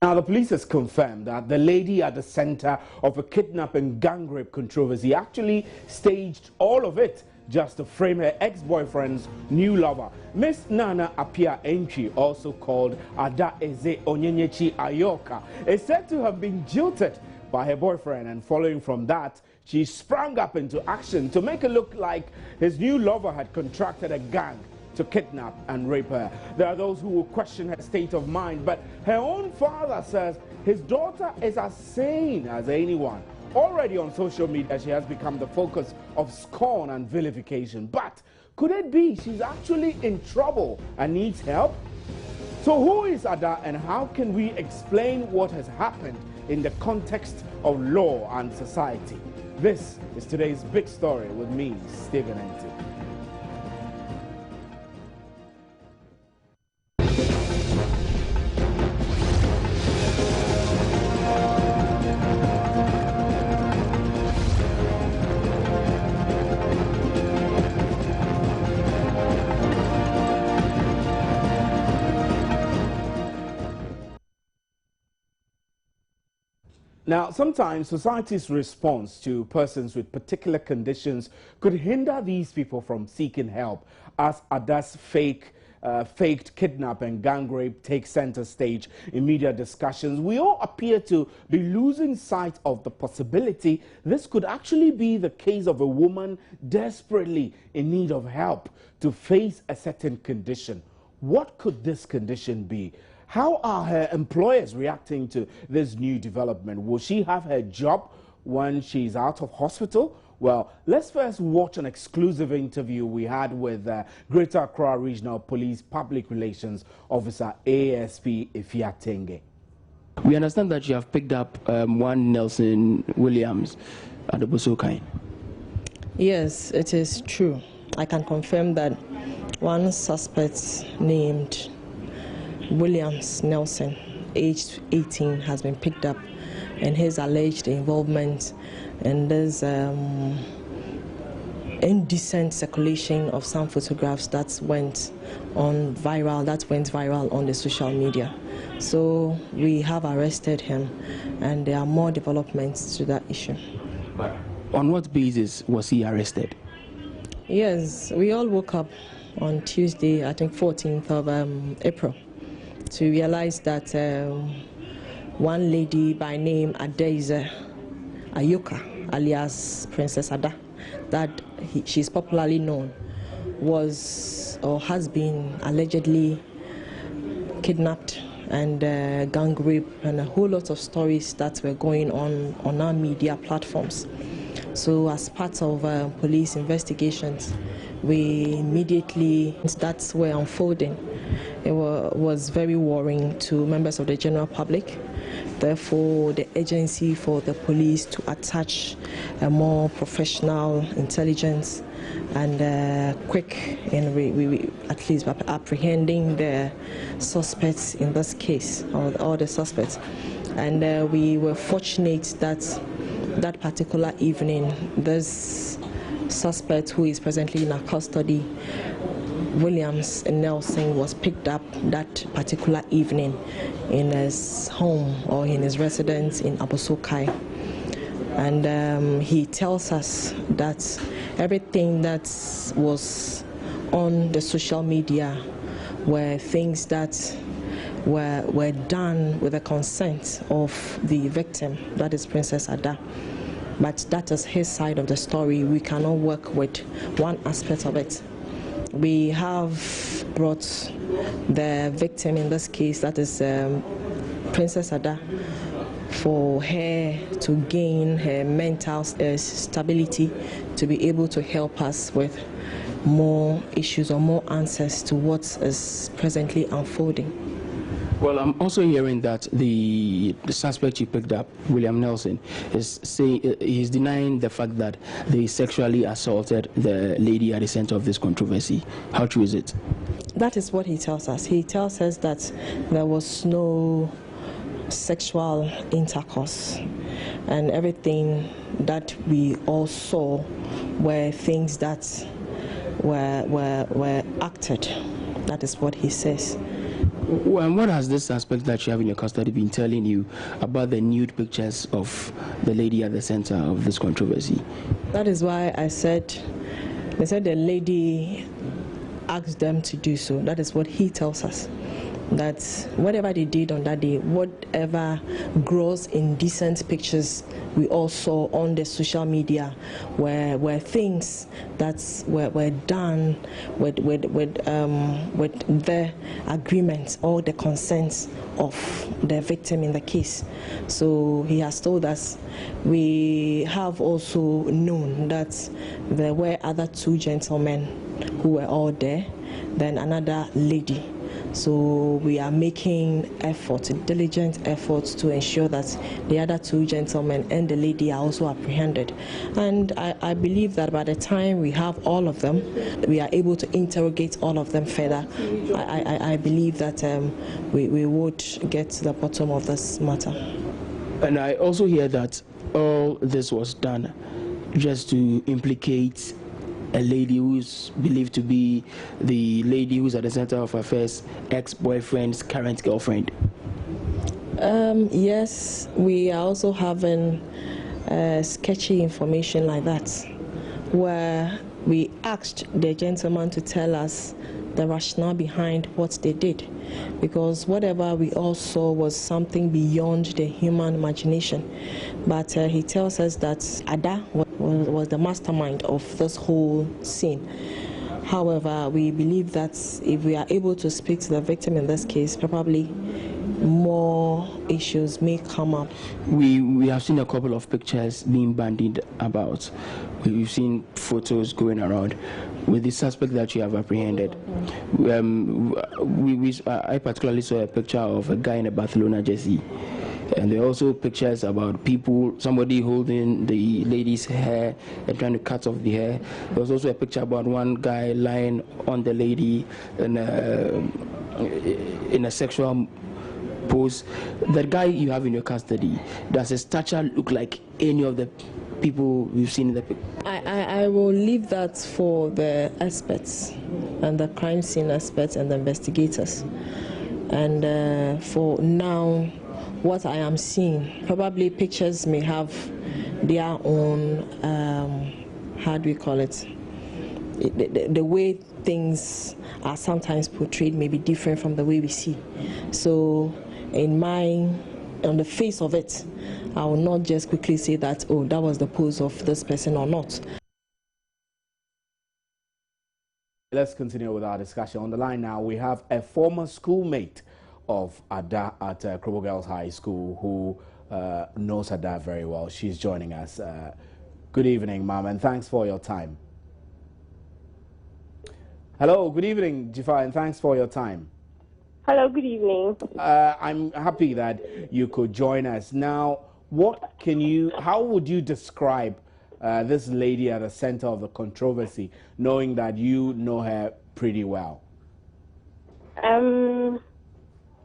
Now, the police has confirmed that the lady at the center of a kidnap and gang rape controversy actually staged all of it just to frame her ex-boyfriend's new lover. Miss Nana Apia Entry, also called Ada Eze Onyenyechi Ayoka, is said to have been jilted by her boyfriend, and following from that, she sprang up into action to make it look like his new lover had contracted a gang to kidnap and rape her. There are those who will question her state of mind, but her own father says his daughter is as sane as anyone. Already on social media, she has become the focus of scorn and vilification. But could it be she's actually in trouble and needs help? So who is Ada, and how can we explain what has happened in the context of law and society? This is today's big story with me, Stephen Enti. Now, sometimes society's response to persons with particular conditions could hinder these people from seeking help, as Ada's faked kidnap and gang rape take center stage in media discussions. We all appear to be losing sight of the possibility this could actually be the case of a woman desperately in need of help to face a certain condition. What could this condition be? How are her employers reacting to this new development? Will she have her job when she's out of hospital? Well, let's first watch an exclusive interview we had with Greater Accra Regional Police Public Relations Officer ASP Ifiatenge. We understand that you have picked up one Nelson Williams at the Bosokai. Yes, it is true. I can confirm that one suspect named Williams Nelson, aged 18, has been picked up, and his alleged involvement in this indecent circulation of some photographs that went viral on the social media. So we have arrested him, and there are more developments to that issue. But on what basis was he arrested? Yes, we all woke up on Tuesday, I think 14th of April, to realize that one lady by name Ada Ayoka, alias Princess Ada, that she's popularly known, was or has been allegedly kidnapped and gang rape, and a whole lot of stories that were going on our media platforms. So as part of police investigations, we immediately, that were unfolding. It was very worrying to members of the general public. Therefore, the agency for the police to attach a more professional intelligence and quick in at least apprehending the suspects in this case, or all the suspects. And we were fortunate that that particular evening, this suspect, who is presently in our custody, Williams Nelson, was picked up that particular evening in his home or in his residence in Abosokai. And he tells us that everything that was on the social media were things that were done with the consent of the victim, that is Princess Ada. But that is his side of the story. We cannot work with one aspect of it. We have brought the victim in this case, that is Princess Ada, for her to gain her mental stability, to be able to help us with more issues or more answers to what is presently unfolding. Well, I'm also hearing that the suspect you picked up, William Nelson, is saying he's denying the fact that they sexually assaulted the lady at the center of this controversy. How true is it? That is what he tells us. He tells us that there was no sexual intercourse, and everything that we all saw were things that were acted. That is what he says. And what has this suspect that you have in your custody been telling you about the nude pictures of the lady at the center of this controversy? That is why they said the lady asked them to do so. That is what he tells us. That whatever they did on that day, whatever gross indecent pictures we all saw on the social media were things that were done with the agreement or the consent of the victim in the case. So he has told us. We have also known that there were other two gentlemen who were all there, then another lady. So we are making diligent efforts to ensure that the other two gentlemen and the lady are also apprehended. And I believe that by the time we have all of them, we are able to interrogate all of them further. I believe that we would get to the bottom of this matter. And I also hear that all this was done just to implicate a lady who's believed to be the lady who's at the center of affairs, ex-boyfriend's current girlfriend. Yes, we are also having sketchy information like that, where we asked the gentleman to tell us the rationale behind what they did, because whatever we all saw was something beyond the human imagination. But he tells us that Ada was the mastermind of this whole scene. However, we believe that if we are able to speak to the victim in this case, probably more issues may come up. We have seen a couple of pictures being bandied about. We've seen photos going around with the suspect that you have apprehended. I particularly saw a picture of a guy in a Barcelona jersey. And there are also pictures about somebody holding the lady's hair and trying to cut off the hair. There was also a picture about one guy lying on the lady in a sexual pose. That guy you have in your custody, does his stature look like any of the people we've seen in the picture? I will leave that for the experts and the crime scene experts and the investigators. And for now, what I am seeing, probably pictures may have their own, how do we call it? The way things are sometimes portrayed may be different from the way we see. So on the face of it, I will not just quickly say that, oh, that was the pose of this person or not. Let's continue with our discussion. On the line now, we have a former schoolmate of Ada at Krobo Girls High School who knows Ada very well. She's joining us. Good evening, ma'am, and thanks for your time. Hello, good evening, Jifa, and thanks for your time. Hello, good evening. I'm happy that you could join us. Now, how would you describe this lady at the center of the controversy, knowing that you know her pretty well?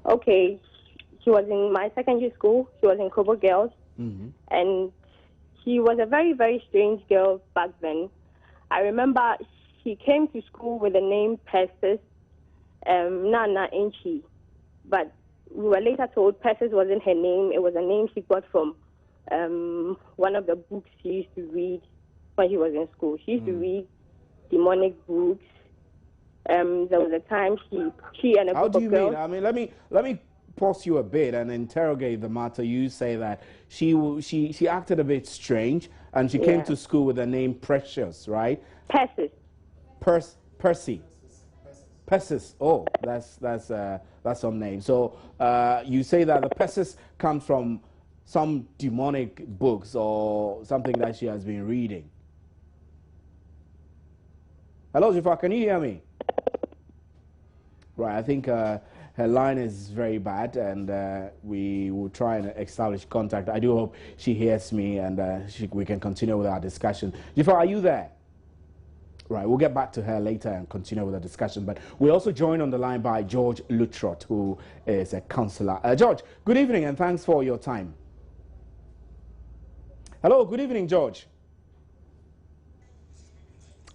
Okay, she was in my secondary school. She was in Kobo Girls, and she was a very, very strange girl back then. I remember she came to school with the name Persis, Nana Enchi, but we were later told Persis wasn't her name. It was a name she got from one of the books she used to read when she was in school. She used to read demonic books. There was a time she and a How group do you of girls. mean? I mean, let me pause you a bit and interrogate the matter. You say that she acted a bit strange and she came to school with the name Precious, right? Persis. Percy. Persis. Oh, that's some name. So you say that the Persis comes from some demonic books or something that she has been reading. Hello, Jifa, can you hear me? Right, I think her line is very bad, and we will try and establish contact. I do hope she hears me, and we can continue with our discussion. Jifa, are you there? Right, we'll get back to her later and continue with the discussion. But we're also joined on the line by George Lutrot, who is a counselor. George, good evening, and thanks for your time. Hello, good evening, George.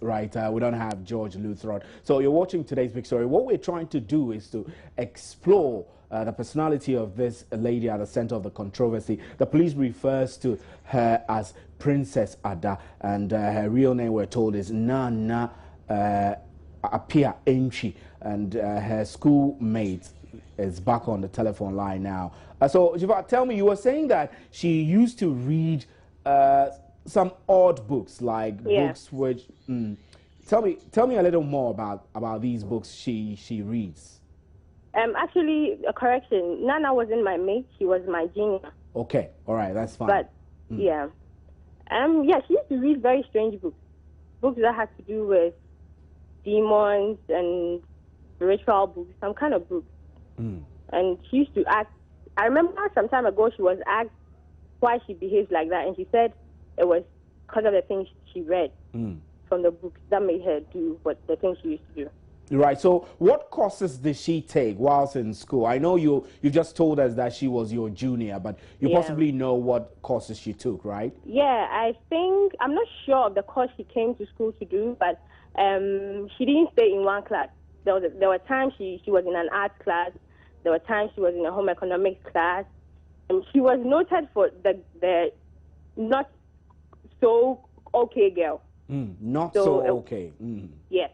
right? We don't have George Luthrot. So you're watching today's big story. What we're trying to do is to explore the personality of this lady at the center of the controversy. The police refers to her as Princess Ada, and her real name, we're told, is Nana Apia Enchi, and her schoolmate is back on the telephone line now. So, Jiva, tell me, you were saying that she used to read some odd books, like books which... Tell me a little more about these books she reads. Actually, a correction. Nana wasn't my mate. She was my junior. Okay, all right, that's fine. But yeah, she used to read very strange books. Books that had to do with demons and spiritual books, some kind of books. And she used to ask. I remember some time ago she was asked why she behaves like that, and she said it was because of the things she read from the books that made her do the things she used to do. Right. So, what courses did she take whilst in school? I know you just told us that she was your junior, but you possibly know what courses she took, right? Yeah, I'm not sure of the course she came to school to do, but she didn't stay in one class. There were times she was in an arts class. There were times she was in a home economics class, and she was noted for the not so okay girl. Not so okay. Yes.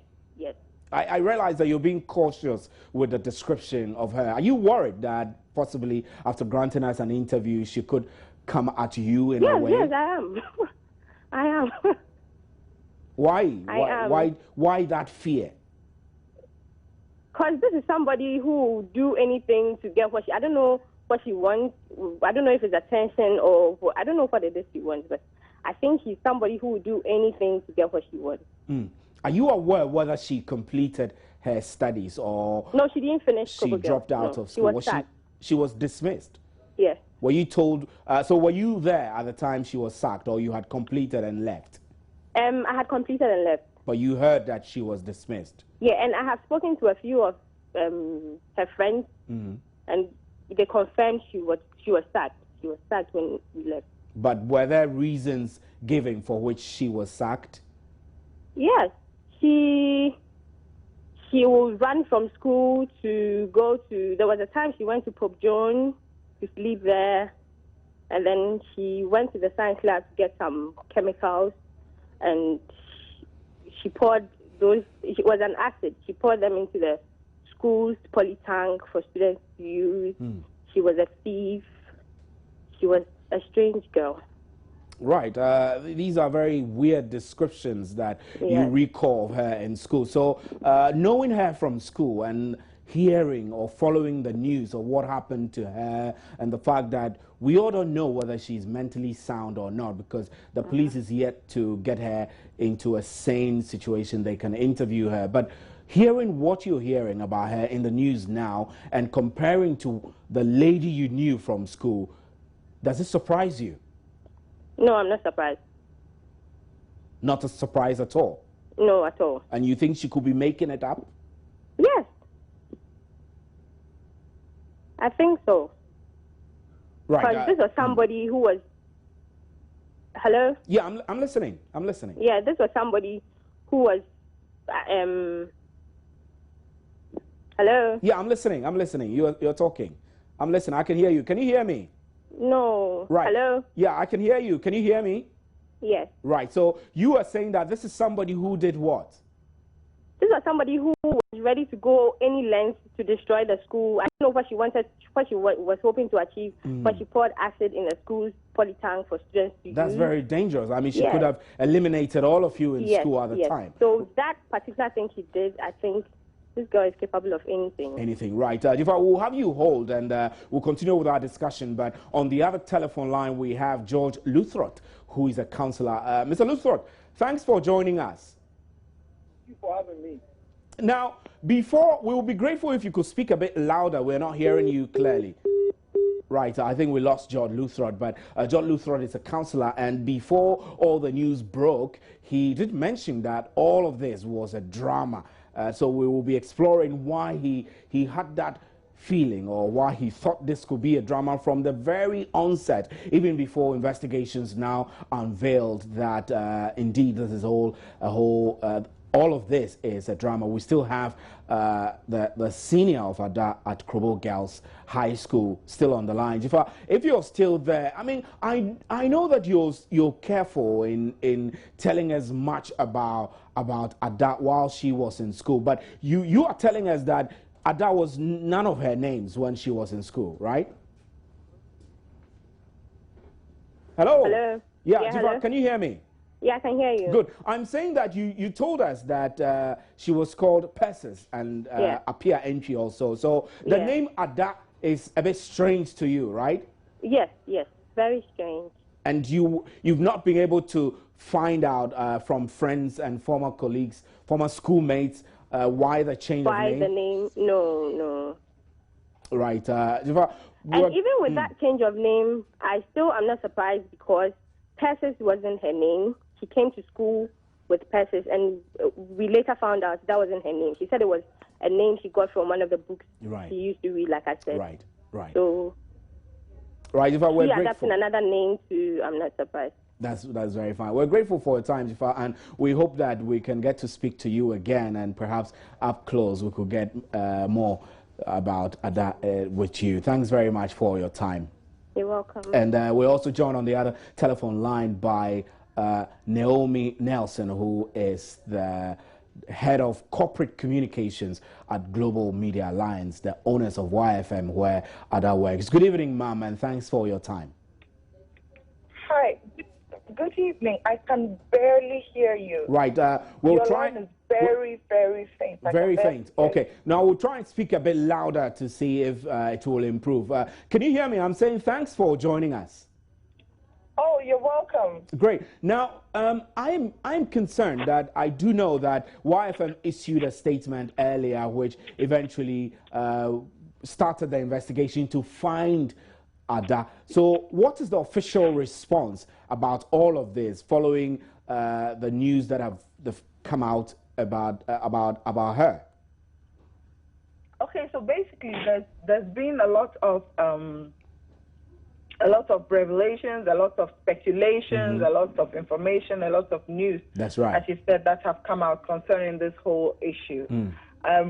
I realize that you're being cautious with the description of her. Are you worried that possibly after granting us an interview, she could come at you in a way? Yes, I am. I am. Why? Why that fear? Because this is somebody who will do anything to get what I don't know what she wants. I don't know if it's attention or I don't know what it is she wants, but I think she's somebody who will do anything to get what she wants. Are you aware whether she completed her studies or... No, she didn't finish. She dropped out of school. She was dismissed? Yes. Were you told... so were you there at the time she was sacked, or you had completed and left? I had completed and left. But you heard that she was dismissed? Yeah, and I have spoken to a few of her friends, and they confirmed she was sacked. She was sacked when we left. But were there reasons given for which she was sacked? Yes. She would run from school to go to... There was a time she went to Pope John to sleep there, and then she went to the science lab to get some chemicals, and she poured those... It was an acid. She poured them into the school's poly tank for students to use. She was a thief. She was a strange girl. Right. These are very weird descriptions that you recall of her in school. So knowing her from school and hearing or following the news of what happened to her, and the fact that we all don't know whether she's mentally sound or not, because the police is yet to get her into a sane situation. They can interview her. But hearing what you're hearing about her in the news now and comparing to the lady you knew from school, does it surprise you? No, I'm not surprised. Not a surprise at all? No, at all. And you think she could be making it up? Yes. I think so. Right. Because this was somebody who was... Hello? Yeah, I'm listening. I'm listening. Yeah, this was somebody who was... Hello? Yeah, I'm listening. I'm listening. You're talking. I'm listening. I can hear you. Can you hear me? No. Right. Hello? Yeah, I can hear you. Can you hear me? Yes. Right. So you are saying that this is somebody who did what? This was somebody who was ready to go any length to destroy the school. I don't know what she wanted, what she was hoping to achieve, but she poured acid in the school's poly tank for students to use. That's very dangerous. I mean, she could have eliminated all of you in school at the time. So that particular thing she did, I think this girl is capable of anything. Anything, right. Jifa, we'll have you hold, and we'll continue with our discussion. But on the other telephone line, we have George Luthrot, who is a counselor. Mr. Luthrot, thanks for joining us. Thank you for having me. Now, we will be grateful if you could speak a bit louder. We're not hearing you clearly. Right, I think we lost George Luthrot, but George Luthrot is a counselor, and before all the news broke, he did mention that all of this was a drama. So we will be exploring why he had that feeling or why he thought this could be a drama from the very onset, even before investigations now unveiled that indeed this is all of this is a drama. We still have the senior of Ada at Krobo Girls High School still on the line. If you're still there, I mean, I know that you're careful in telling us much about Ada while she was in school, but you are telling us that Ada was none of her names when she was in school, right? Hello? Hello? Yeah, hello? Can you hear me? Yeah, I can hear you. Good. I'm saying that you told us that she was called Persis and appear entry also. So the name Ada is a bit strange to you, right? Yes, very strange. And you've not been able to find out from friends and former colleagues, former schoolmates, why the change of name? Why the name? No. Right. And even with that change of name, I'm not surprised because Persis wasn't her name. She came to school with Persis, and we later found out that wasn't her name. She said it was a name she got from one of the books she used to read, like I said. Right. So, we're adapting another name too, I'm not surprised. That's very fine. We're grateful for your time, Jifa, and we hope that we can get to speak to you again, and perhaps up close we could get more about Ada with you. Thanks very much for your time. You're welcome. And we're also joined on the other telephone line by Naomi Nelson, who is the head of corporate communications at Global Media Alliance, the owners of YFM, where Ada works. Good evening, ma'am, and thanks for your time. Hi. Good evening. I can barely hear you. Right. Your line is very, very faint. Very faint. Okay. Now we'll try and speak a bit louder to see if it will improve. Can you hear me? I'm saying thanks for joining us. Oh, you're welcome. Great. Now, I'm concerned that I do know that YFM issued a statement earlier, which eventually started the investigation to find Ada. So, what is the official response about all of this following the news that have come out about her? Okay, so basically, there's been a lot of revelations, a lot of speculations, a lot of information, a lot of news. That's right. As you said, that have come out concerning this whole issue.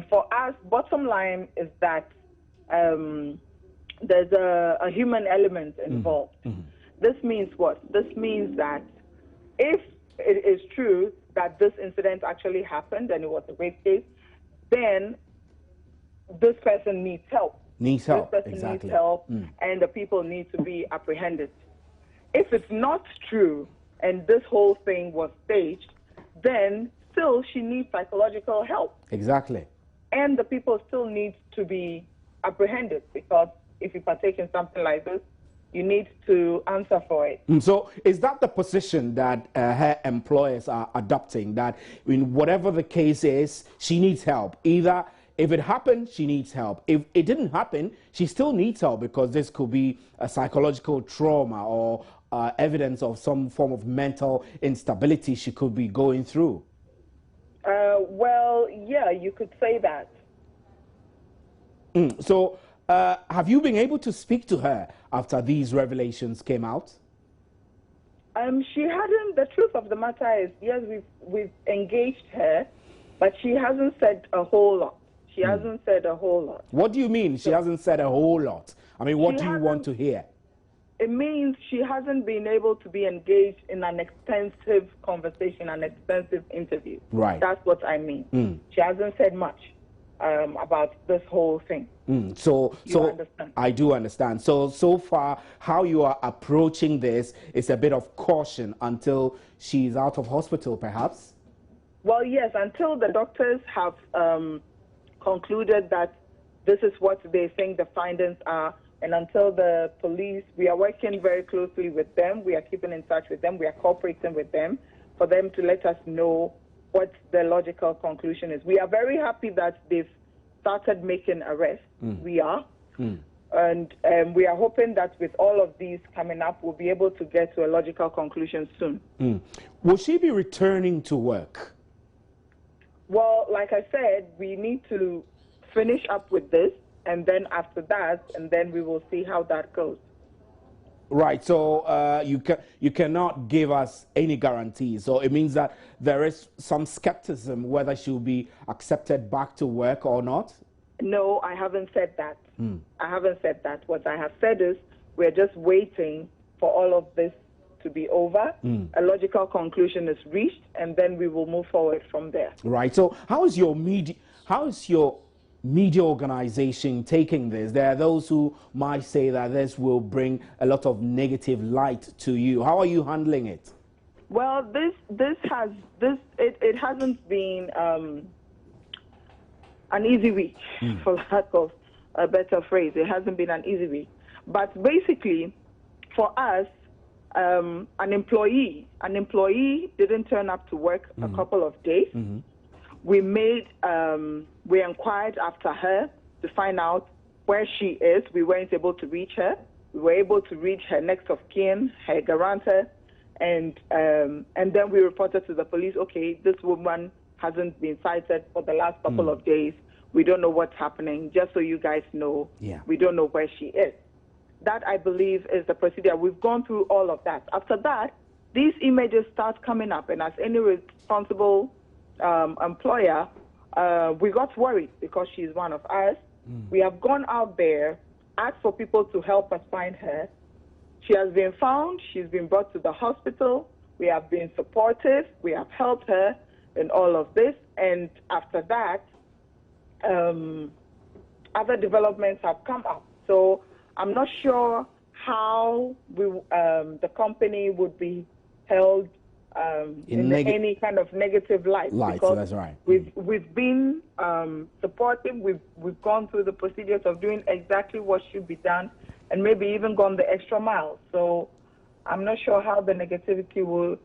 For us, bottom line is that there's a human element involved. This means what? This means that if it is true that this incident actually happened and it was a rape case, then this person needs help. Needs help. This person Exactly. needs help, and the people need to be apprehended. If it's not true and this whole thing was staged, then still she needs psychological help. Exactly. And the people still need to be apprehended, because if you partake in something like this, you need to answer for it. So is that the position that her employers are adopting, that in whatever the case is, she needs help? Either if it happened, she needs help. If it didn't happen, she still needs help, because this could be a psychological trauma or evidence of some form of mental instability she could be going through. Well, yeah, you could say that. So have you been able to speak to her after these revelations came out? She hadn't. The truth of the matter is, yes, we've engaged her, but she hasn't said a whole lot. She hasn't said a whole lot. What do you mean she hasn't said a whole lot? I mean, what do you want to hear? It means she hasn't been able to be engaged in an extensive conversation, an extensive interview. Right. That's what I mean. She hasn't said much about this whole thing. So understand? I do understand. So far, how you are approaching this is a bit of caution until she's out of hospital, perhaps? Well, yes, until the doctors have concluded that this is what they think the findings are, and until the police, we are working very closely with them. We are keeping in touch with them. We are cooperating with them for them to let us know what the logical conclusion is. We are very happy that they've started making arrests. We are. And we are hoping that with all of these coming up, we'll be able to get to a logical conclusion soon. Will she be returning to work? Well, like I said, we need to finish up with this, and then after that, and then we will see how that goes. Right. So you cannot give us any guarantees. So it means that there is some skepticism whether she'll be accepted back to work or not. No, I haven't said that. I haven't said that. What I have said is we're just waiting for all of this to be over. A logical conclusion is reached, and then we will move forward from there. Right. So how is your media organization taking this? There are those who might say that this will bring a lot of negative light to you. How are you handling it? Well, it hasn't been an easy week, for lack of a better phrase. It hasn't been an easy week. But basically, for us, an employee didn't turn up to work a couple of days. We inquired after her to find out where she is. We weren't able to reach her. We were able to reach her next of kin, her guarantor, and then we reported to the police, okay, this woman hasn't been cited for the last couple of days. We don't know what's happening. Just so you guys know, we don't know where she is. That, I believe, is the procedure. We've gone through all of that. After that, these images start coming up, and as any responsible employer, we got worried because she's one of us. We have gone out there, asked for people to help us find her. She has been found. She's been brought to the hospital. We have been supportive. We have helped her in all of this. And after that, other developments have come up. So I'm not sure how the company would be held in any kind of negative light. Because that's right. We've been supportive. We've gone through the procedures of doing exactly what should be done, and maybe even gone the extra mile. So I'm not sure how the negativity will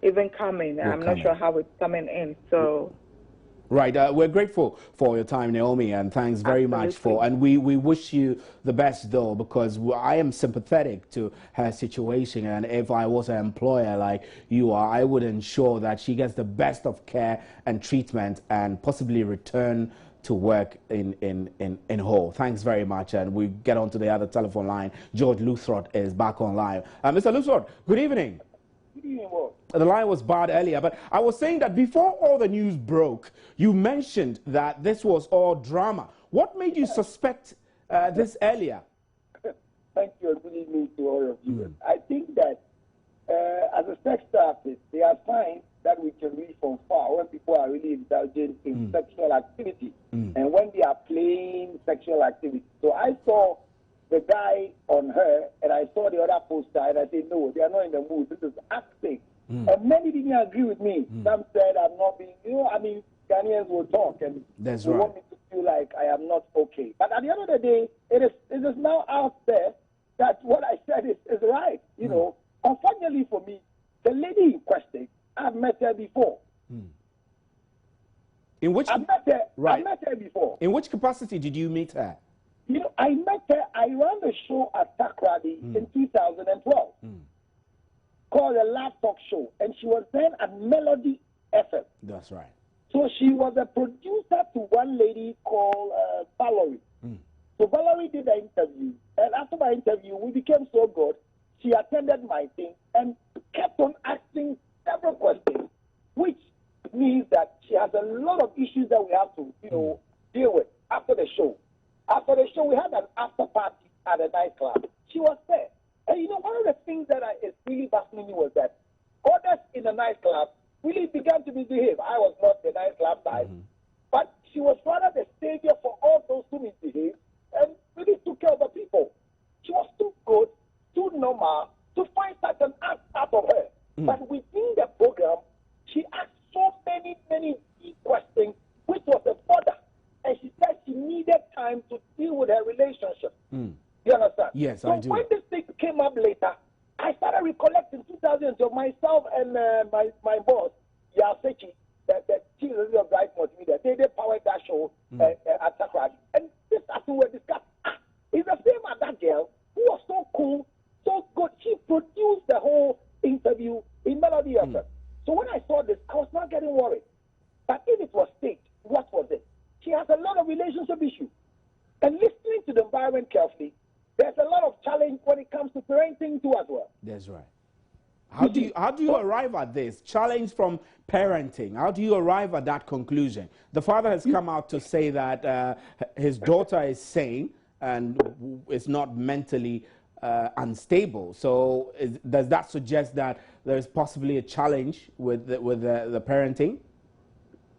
even come in. I'm not sure how it's coming in. So. Right. We're grateful for your time, Naomi, and thanks very much for. And we wish you the best, though, because I am sympathetic to her situation. And if I was an employer like you are, I would ensure that she gets the best of care and treatment and possibly return to work in whole. Thanks very much. And we get on to the other telephone line. George Luthrot is back online. Mr. Luthrot, good evening. Good evening, Bob. The line was bad earlier, but I was saying that before all the news broke, you mentioned that this was all drama. What made you suspect this earlier? Thank you, and good evening to all of you. I think that as a sex therapist, there are signs that we can read from far when people are really indulging in sexual activity and when they are playing sexual activity. So I saw the guy on her, and I saw the other poster, and I said, no, they are not in the mood. This is acting. And many didn't agree with me. Some said I'm not being, Ghanaians will talk, and they want me to feel like I am not okay. But at the end of the day, it is now out there that what I said is right. Unfortunately for me, the lady in question, I've met her before. I've met her before. In which capacity did you meet her? I met her, I ran the show at Takrady in 2012 called the Last Talk Show, and she was then at Melody FM. That's right. So she was a producer to one lady called Valerie. So Valerie did an interview, and after my interview, we became so good, she attended my thing and kept on asking several questions, which means that she has a lot of issues that we have to, deal with after the show. After the show, we had an after party at a nightclub. She was there. And one of the things that is really fascinating was that others in the nightclub really began to misbehave. I was not the nightclub type, but she was rather the savior for all those who misbehaved and really took care of the people. She was too good, too normal to find such an act out of her. But within the program, she asked so many deep questions, which was a bother. And she said she needed time to deal with her relationship. You understand? Yes, so I do. When this thing came up later, I started recollecting 2012, myself and my boss, Yasechi, the chief executive of Bright Multimedia, they powered that show at Takrady. And this, as we were discussing, it's the same as that girl who was so cool, so good. She produced the whole interview in Melody FM. So when I saw this, I was not getting worried. But if it was staged, what was it? She has a lot of relationship issues. And listening environment carefully, there's a lot of challenge when it comes to parenting too as well. That's right. How do you arrive at this challenge from parenting? How do you arrive at that conclusion? The father has come out to say that his daughter is sane and is not mentally unstable. So does that suggest that there is possibly a challenge with the parenting?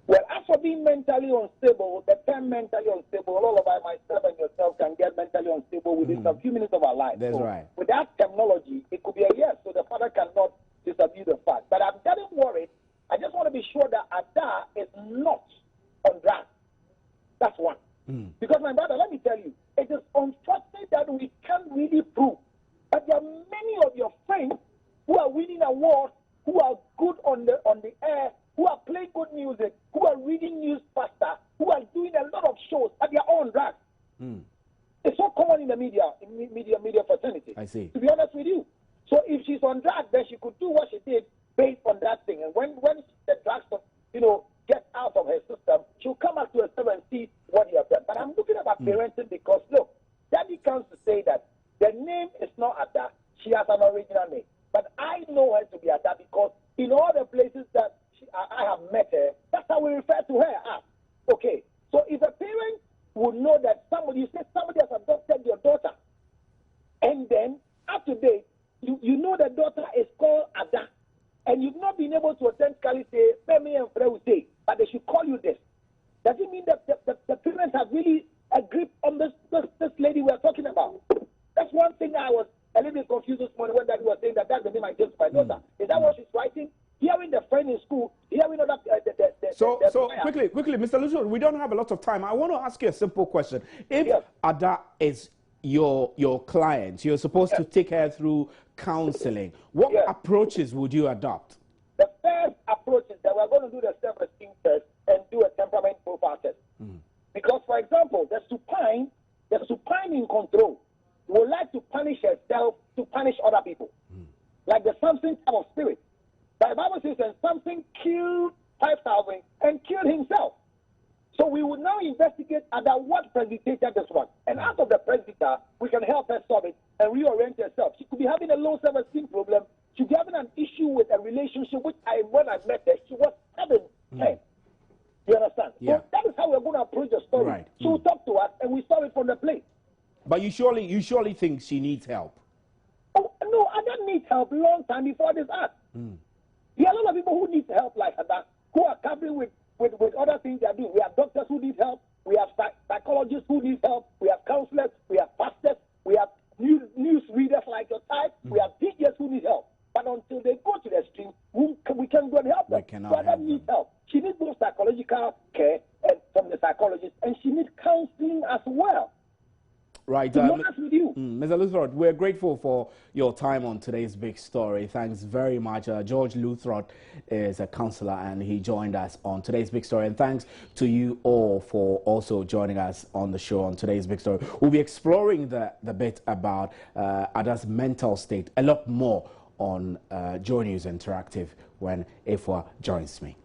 Well, as for being mentally unstable, the term mentally unstable, all of us, myself and yourself, can get mentally unstable within a few minutes of our life. That's so right. With that terminology, it could be a yes, so the father cannot disabuse the fact. But I'm getting worried. I just want to be sure that Ada is not on drugs. That's one. Because, my brother, let me tell you, it is unfortunate that we can't really prove. But there are many of your friends who are winning awards, who are good on the air, who are playing good music, who are reading news faster, who are doing a lot of shows, but they are all on drugs. It's so common in the media fraternity. I see. To be honest with you. So if she's on drugs, then she could do what she did based on that thing. And when the drugs, gets out of her system, she'll come back to herself and see what he has done. But I'm looking at parenting because, look, Daddy comes to say that the name is not Ada. She has an original name. But I know her to be Ada because in all the places that I have met her, that's how we refer to her as. Okay, so if a parent would know that somebody has adopted your daughter, and then up to date, you know the daughter is called Ada, and you've not been able to authentically say, Femi and Fred will say, but they should call you this. Does it mean that the parents have really a grip on this lady we're talking about? That's one thing I was a little bit confused this morning when Daddy was saying that that's the name I gave to my daughter. Is that what she's writing? Hearing the friend in school, hearing other... So quickly, Mr. Lucio, we don't have a lot of time. I want to ask you a simple question. If Ada is your client, you're supposed to take her through counseling. What approaches would you adopt? The first approach is that we're going to do the self-esteem test and do a temperament profile test. Because, for example, the supine in control would like to punish herself to punish other people. Like the something type of spirit. The Bible says that something killed 5,000 and killed himself. So we will now investigate under what precipitated this one. And out of the presbyter, we can help her solve it and reorient herself. She could be having a low self-esteem problem. She could be having an issue with a relationship, which when I met her, she was 7, 10. You understand? Yeah. So that is how we're going to approach the story. Right. She will talk to us and we solve it from the place. But you surely think she needs help? Oh, no, I don't need help a long time before this act. There are a lot of people who need help like that, who are covering with other things they are doing. We have doctors who need help. We have psychologists who need help. We have counselors. We have pastors. We have news readers like your type. We have teachers who need help. But until they go to the extreme, we can go and help them. So I don't need help. She needs both psychological care and from the psychologist, and she needs counseling as well. Right. To be honest with you. Mr. Luthrot, we're grateful for your time on today's big story. Thanks very much. George Luthrot is a counselor and he joined us on today's big story. And thanks to you all for also joining us on the show on today's big story. We'll be exploring the bit about Ada's mental state a lot more on Joy News Interactive when Ifwa joins me.